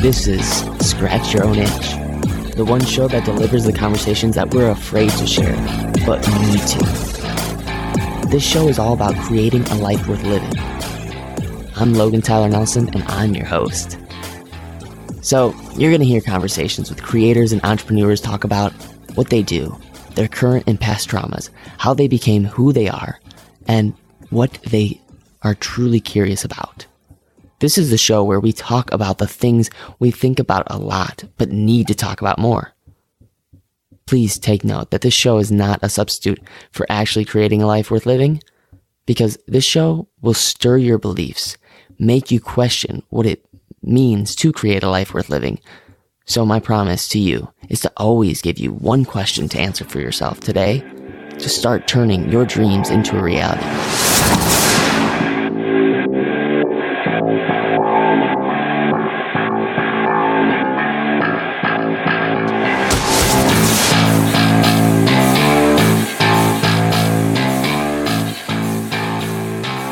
This is Scratch Your Own Itch, the one show that delivers the conversations that we're afraid to share, but need to. This show is all about creating a life worth living. I'm Logan Tyler Nelson, and I'm your host. So, you're going to hear conversations with creators and entrepreneurs talk about what they do, their current and past traumas, how they became who they are, and what they are truly curious about. This is the show where we talk about the things we think about a lot, but need to talk about more. Please take note that this show is not a substitute for actually creating a life worth living, because this show will stir your beliefs, make you question what it means to create a life worth living. So my promise to you is to always give you one question to answer for yourself today to start turning your dreams into a reality.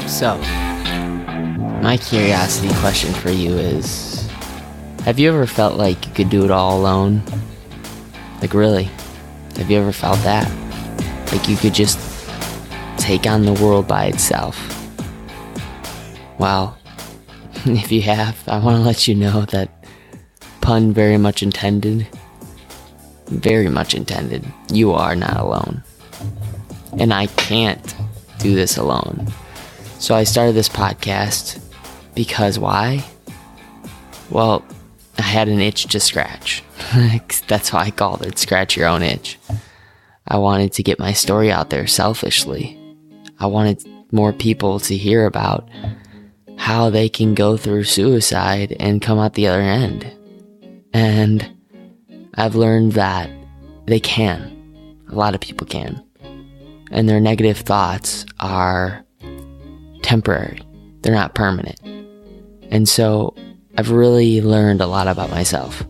So, my curiosity question for you is, have you ever felt like you could do it all alone? Like really? Have you ever felt that? Like you could just take on the world by itself? Well, if you have, I want to let you know that, pun very much intended, you are not alone. And I can't do this alone. So I started this podcast because why? Well, I had an itch to scratch. That's why I called it Scratch Your Own Itch. I wanted to get my story out there selfishly. I wanted more people to hear about how they can go through suicide and come out the other end. And I've learned that they can. A lot of people can. And their negative thoughts are temporary. They're not permanent. And so I've really learned a lot about myself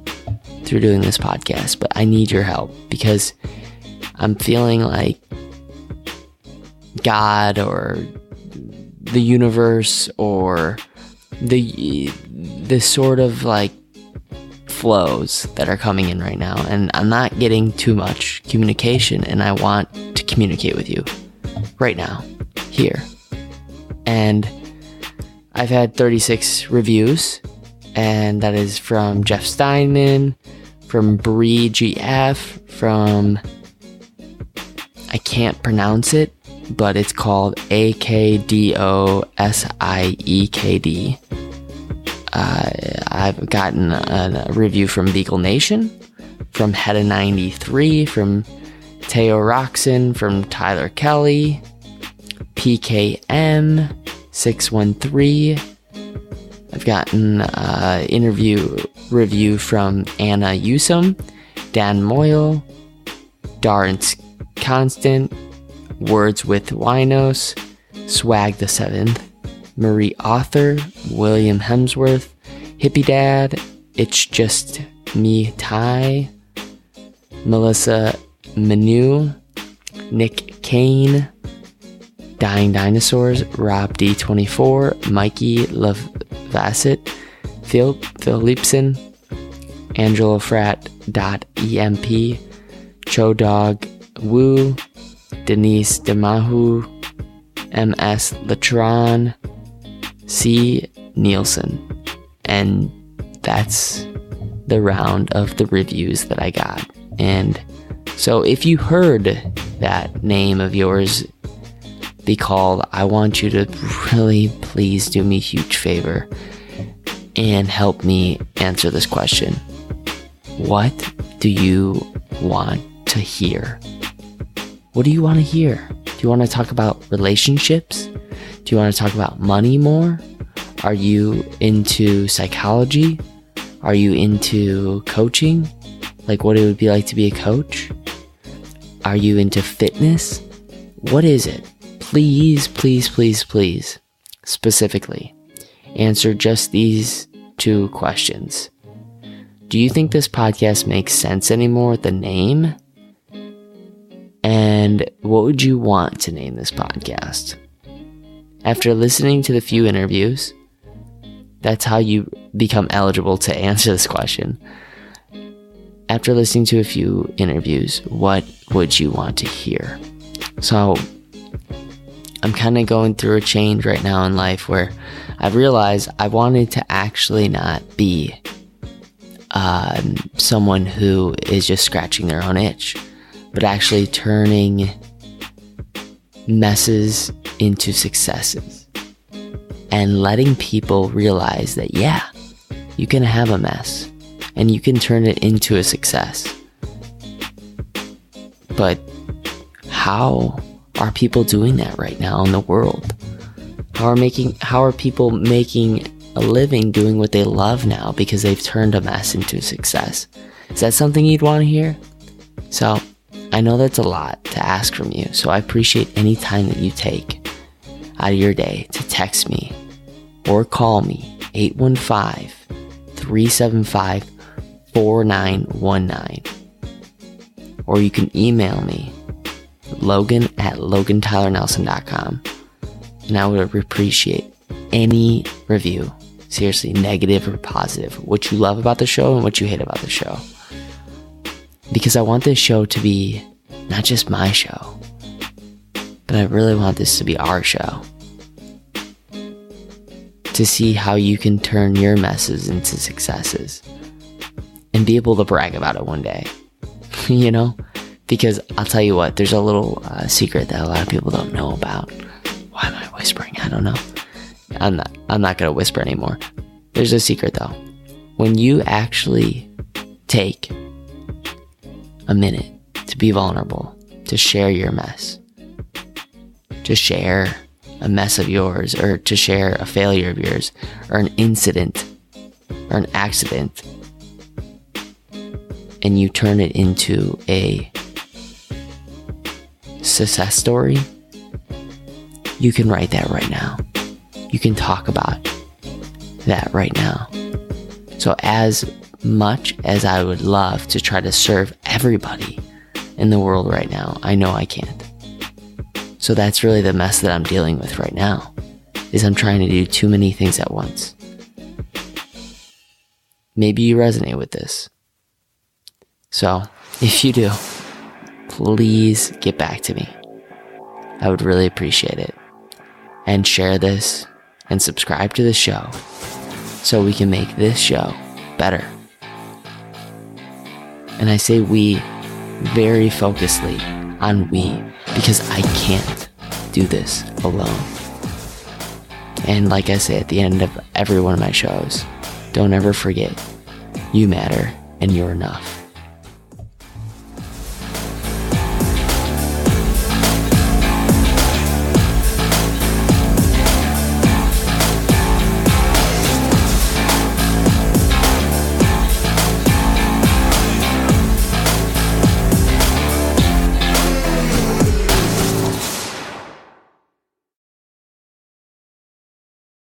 through doing this podcast, but I need your help because I'm feeling like God or the universe or the sort of like flows that are coming in right now, and I'm not getting too much communication, and I want to communicate with you right now, here. And I've had 36 reviews, and that is from Jeff Steinman, from Bree GF, from, I can't pronounce it, but it's called AKDOSIEKD. I've gotten a review from Beagle Nation, from Hedda93, from Teo Roxon, from Tyler Kelly, PKM613. I've gotten an review from Anna Usum, Dan Moyle, Darrence Constant, Words with Winos, Swag the 7th, Marie Author, William Hemsworth, Hippie Dad, It's Just Me Ty, Melissa Manu, Nick Kane, Dying Dinosaurs, Rob D24, Mikey Lovasset, Phil Leipson, AngelaFrat.emp, Chodog Woo, Denise Demahu, MS Latron, C. Nielsen. And that's the round of the reviews that I got. And so if you heard that name of yours be called, I want you to really please do me a huge favor and help me answer this question. What do you want to hear? What do you want to hear? Do you want to talk about relationships? Do you want to talk about money more? Are you into psychology? Are you into coaching? Like what it would be like to be a coach? Are you into fitness? What is it? Please, please, please, please, specifically, answer just these two questions. Do you think this podcast makes sense anymore with the name? And what would you want to name this podcast? After listening to the few interviews, that's how you become eligible to answer this question. After listening to a few interviews, what would you want to hear? So I'm kind of going through a change right now in life where I've realized I wanted to actually not be someone who is just scratching their own itch, but actually turning messes into successes and letting people realize that, yeah, you can have a mess and you can turn it into a success. But how are people doing that right now in the world? How are people making a living doing what they love now because they've turned a mess into success? Is that something you'd want to hear? So I know that's a lot to ask from you, so I appreciate any time that you take out of your day to text me or call me, 815-375-4919. Or you can email me, logan@logantylernelson.com. And I would appreciate any review, seriously, negative or positive, what you love about the show and what you hate about the show. Because I want this show to be not just my show, but I really want this to be our show. To see how you can turn your messes into successes and be able to brag about it one day. You know? Because I'll tell you what, there's a little secret that a lot of people don't know about. Why am I whispering? I don't know. I'm not going to whisper anymore. There's a secret though. When you actually take a minute to be vulnerable, to share your mess, to share a mess of yours, or to share a failure of yours, or an incident, or an accident, and you turn it into a success story, you can write that right now. You can talk about that right now. So as much as I would love to try to serve everybody in the world right now, I know I can't. So that's really the mess that I'm dealing with right now, is I'm trying to do too many things at once. Maybe you resonate with this. So if you do, please get back to me. I would really appreciate it. And share this and subscribe to the show so we can make this show better. And I say we very focusedly on we, because I can't do this alone. And like I say at the end of every one of my shows, don't ever forget, you matter and you're enough.